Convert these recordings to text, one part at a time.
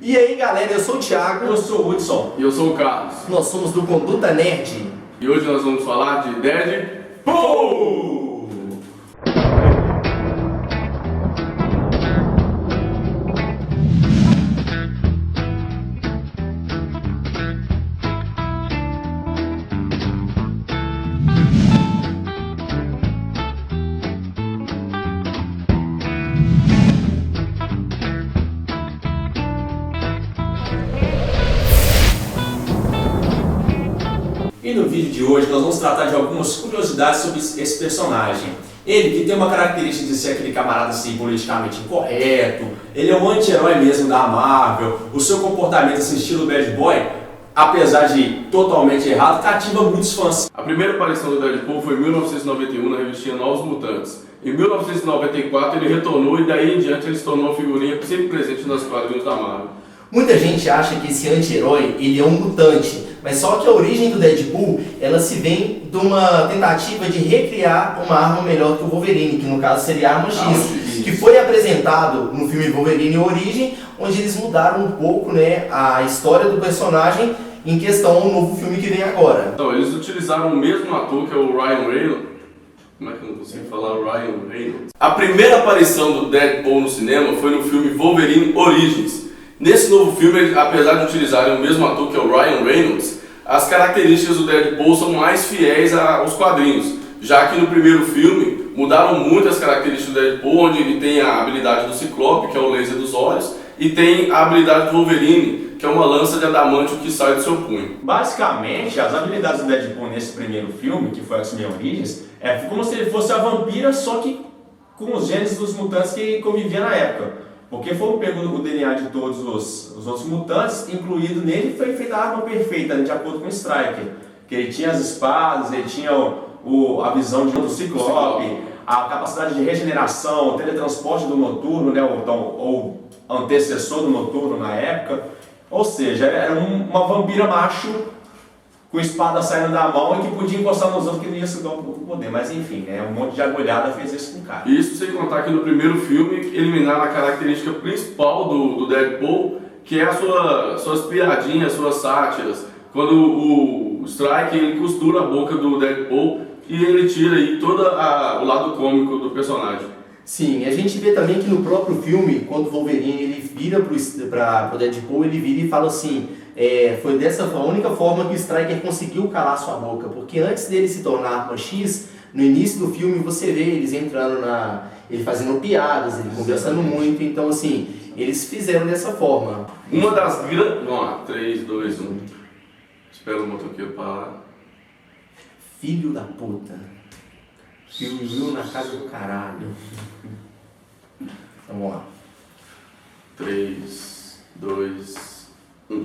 E aí galera, eu sou o Thiago. Eu sou o Hudson. E eu sou o Carlos. Nós somos do Conduta Nerd. E hoje nós vamos falar de Deadpool! E no vídeo de hoje nós vamos tratar de algumas curiosidades sobre esse personagem. Ele que tem uma característica de ser aquele camarada assim, politicamente incorreto, ele é um anti-herói mesmo da Marvel, o seu comportamento assim, estilo bad boy, apesar de totalmente errado, cativa muitos fãs. A primeira aparição do Deadpool foi em 1991 na revistinha Novos Mutantes. Em 1994 ele retornou e daí em diante ele se tornou uma figurinha sempre presente nas quadrinhos da Marvel. Muita gente acha que esse anti-herói, ele é um mutante, mas só que a origem do Deadpool, ela se vem de uma tentativa de recriar uma arma melhor que o Wolverine, que no caso seria a Arma X, que foi apresentado no filme Wolverine Origem, onde eles mudaram um pouco, né, a história do personagem em questão ao novo filme que vem agora. Então, eles utilizaram o mesmo ator que é o Ryan Reynolds. Como é que eu não consigo falar o Ryan Reynolds? A primeira aparição do Deadpool no cinema foi no filme Wolverine Origins. Nesse novo filme, apesar de utilizarem o mesmo ator que é o Ryan Reynolds, as características do Deadpool são mais fiéis aos quadrinhos, já que no primeiro filme mudaram muito as características do Deadpool, onde ele tem a habilidade do Ciclope, que é o laser dos olhos, e tem a habilidade do Wolverine, que é uma lança de adamantio que sai do seu punho. Basicamente, as habilidades do Deadpool nesse primeiro filme, que foi X-Men Origins, é como se ele fosse a vampira, só que com os genes dos mutantes que conviviam na época. Porque foi pegando o DNA de todos os outros mutantes, incluído nele, foi feita a arma perfeita, de acordo com o Stryker. Que ele tinha as espadas, ele tinha a visão do Ciclope, a capacidade de regeneração, o teletransporte do Noturno, né, ou antecessor do Noturno na época. Ou seja, era uma vampira macho com espada saindo da mão e que podia encostar nos outros que não ia sugar o poder. Mas enfim, né, um monte de agulhada fez isso com o cara. Isso sem contar que no primeiro filme eliminaram a característica principal do Deadpool, que é suas piadinhas, suas sátiras. Quando o Strike ele costura a boca do Deadpool e ele tira aí todo o lado cômico do personagem. Sim, a gente vê também que no próprio filme, quando o Wolverine ele vira pro Deadpool, ele vira e fala assim, foi a única forma que o Stryker conseguiu calar sua boca, porque antes dele se tornar Arma X, no início do filme você vê eles entrando ele fazendo piadas, ele conversando muito, então assim, eles fizeram dessa forma. Uma das grandes... Vamos lá, 3, 2, 1. Espera o motoqueiro parar. Filho da puta. Viu na casa do caralho. Então vamos lá. 3, 2, 1.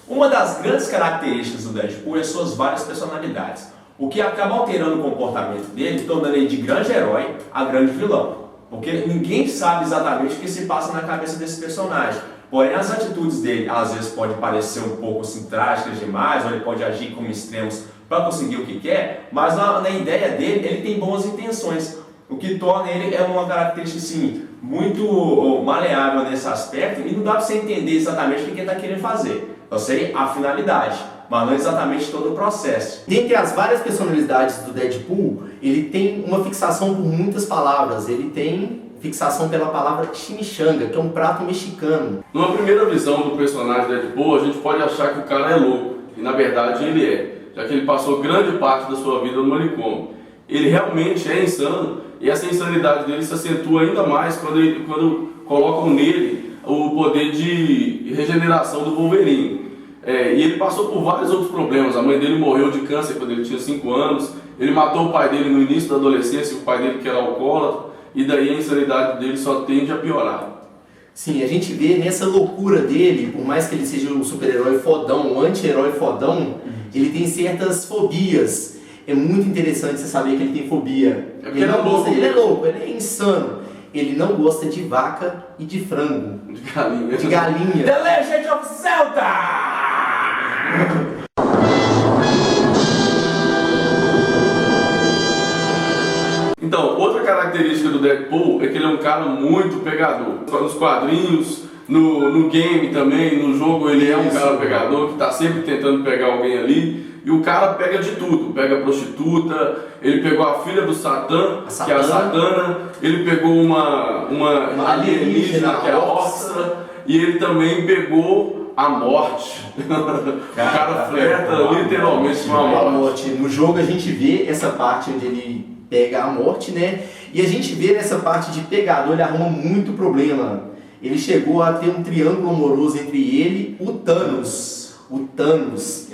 Uma das grandes características do Deadpool é suas várias personalidades, o que acaba alterando o comportamento dele, tornando ele de grande herói a grande vilão. Porque ninguém sabe exatamente o que se passa na cabeça desse personagem. Porém, as atitudes dele às vezes podem parecer um pouco assim, trágicas demais, ou ele pode agir como extremos para conseguir o que quer, mas na ideia dele, ele tem boas intenções, o que torna ele uma característica assim, muito maleável nesse aspecto, e não dá para você entender exatamente o que ele está querendo fazer. Eu sei a finalidade, mas não exatamente todo o processo. Dentre as várias personalidades do Deadpool, ele tem uma fixação por muitas palavras. Ele tem fixação pela palavra chimichanga, que é um prato mexicano. Numa primeira visão do personagem Deadpool, a gente pode achar que o cara é louco, e na verdade ele é, já que ele passou grande parte da sua vida no manicômio. Ele realmente é insano, e essa insanidade dele se acentua ainda mais quando colocam nele o poder de regeneração do Wolverine. E ele passou por vários outros problemas. A mãe dele morreu de câncer quando ele tinha 5 anos, ele matou o pai dele no início da adolescência, o pai dele que era alcoólatra, e daí a insanidade dele só tende a piorar. Sim, a gente vê nessa loucura dele, por mais que ele seja um super-herói fodão, um anti-herói fodão, ele tem certas fobias. É muito interessante você saber que ele tem fobia. Ele é louco, ele é insano. Ele não gosta de vaca e de frango. De galinha. De galinha. The Legend of Zelda! Então, outra característica do Deadpool é que ele é um cara muito pegador. Nos quadrinhos, No game também, no jogo, ele é um cara pegador que tá sempre tentando pegar alguém ali. E o cara pega de tudo, pega a prostituta, ele pegou a filha do Satã, que é a Satana, ele pegou uma alienígena, que é a Orsa, e ele também pegou a morte. O cara flerta literalmente com a morte. No jogo a gente vê essa parte onde ele pega a morte, né? E a gente vê nessa parte de pegador, ele arruma muito problema. Ele chegou a ter um triângulo amoroso entre ele, o Thanos,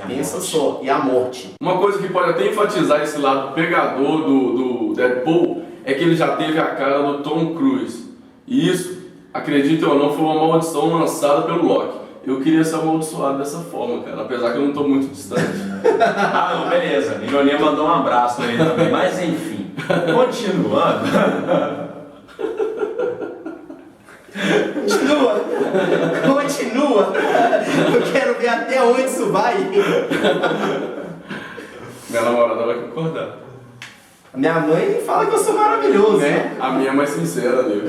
pensa só, e a morte. Uma coisa que pode até enfatizar esse lado pegador do Deadpool é que ele já teve a cara do Tom Cruise. E isso, acreditem ou não, foi uma maldição lançada pelo Loki. Eu queria ser amaldiçoado dessa forma, cara, apesar que eu não estou muito distante. Ah, não, beleza. Ironia mandou um abraço aí também, mas enfim. Continuando. Continua. Eu quero ver até onde isso vai. Minha namorada vai concordar. Minha mãe fala que eu sou maravilhoso, né? A minha é mais sincera, amigo.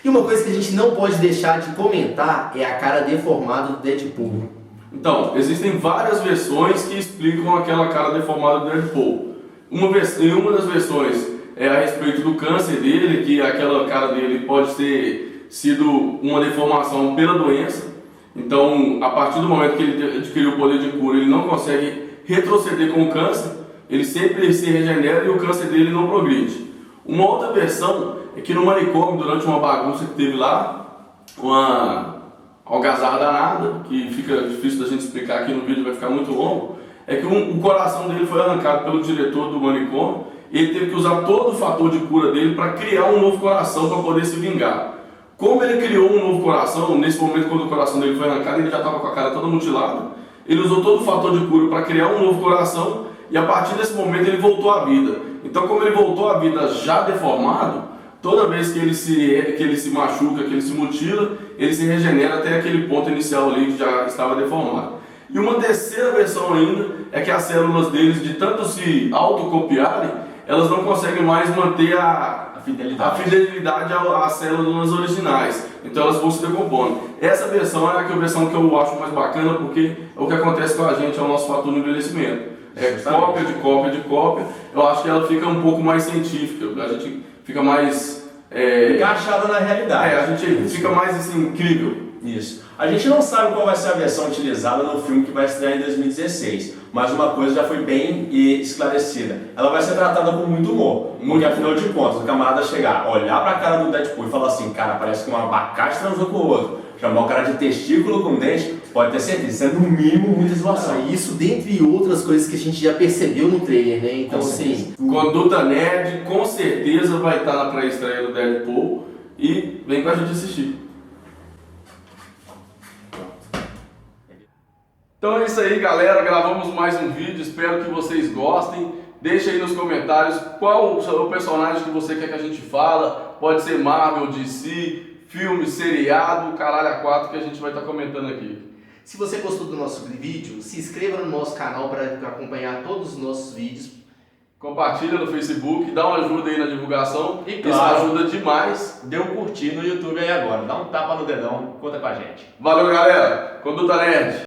E uma coisa que a gente não pode deixar de comentar é a cara deformada do Deadpool. Então, existem várias versões que explicam aquela cara deformada do Deadpool. Uma das versões é a respeito do câncer dele, que aquela cara dele pode ter sido uma deformação pela doença. Então, a partir do momento que ele adquiriu o poder de cura, ele não consegue retroceder com o câncer, ele sempre se regenera e o câncer dele não progride. Uma outra versão é que no manicômio, durante uma bagunça que teve lá, uma algazarra danada, que fica difícil da gente explicar aqui no vídeo, vai ficar muito longo, é que o coração dele foi arrancado pelo diretor do manicômio e ele teve que usar todo o fator de cura dele para criar um novo coração para poder se vingar. Como ele criou um novo coração, nesse momento quando o coração dele foi arrancado, ele já estava com a cara toda mutilada, ele usou todo o fator de cura para criar um novo coração e a partir desse momento ele voltou à vida. Então, como ele voltou à vida já deformado, toda vez que ele se machuca, que ele se mutila, ele se regenera até aquele ponto inicial ali que já estava deformado. E uma terceira versão ainda é que as células deles, de tanto se autocopiarem, elas não conseguem mais manter a fidelidade às células originais. Então elas vão se decompondo. Essa versão é a versão que eu acho mais bacana, porque o que acontece com a gente é o nosso fator de envelhecimento. É cópia de cópia de cópia. Eu acho que ela fica um pouco mais científica. A gente fica mais... encaixada na realidade. A gente fica mais assim, incrível. Isso. A gente não sabe qual vai ser a versão utilizada no filme que vai estrear em 2016, mas uma coisa já foi bem esclarecida. Ela vai ser tratada com muito humor, porque afinal de contas, o camarada chegar, olhar pra cara do Deadpool e falar assim, cara, parece que um abacate transou com o outro, chamar o cara de testículo com dente, pode ter certeza, isso é no mínimo muita zoação. Isso dentre outras coisas que a gente já percebeu no trailer, né? Então, assim... Conduta Nerd com certeza vai estar na pré-estreia do Deadpool e vem com a gente assistir. Então é isso aí, galera, gravamos mais um vídeo, espero que vocês gostem. Deixe aí nos comentários qual o personagem que você quer que a gente fala. Pode ser Marvel, DC, filme, seriado, caralho a quatro que a gente vai estar comentando aqui. Se você gostou do nosso vídeo, se inscreva no nosso canal para acompanhar todos os nossos vídeos. Compartilha no Facebook, dá uma ajuda aí na divulgação, e claro, isso ajuda demais. Dê um curtir no YouTube aí agora, dá um tapa no dedão, conta com a gente. Valeu, galera, Conduta Nerd.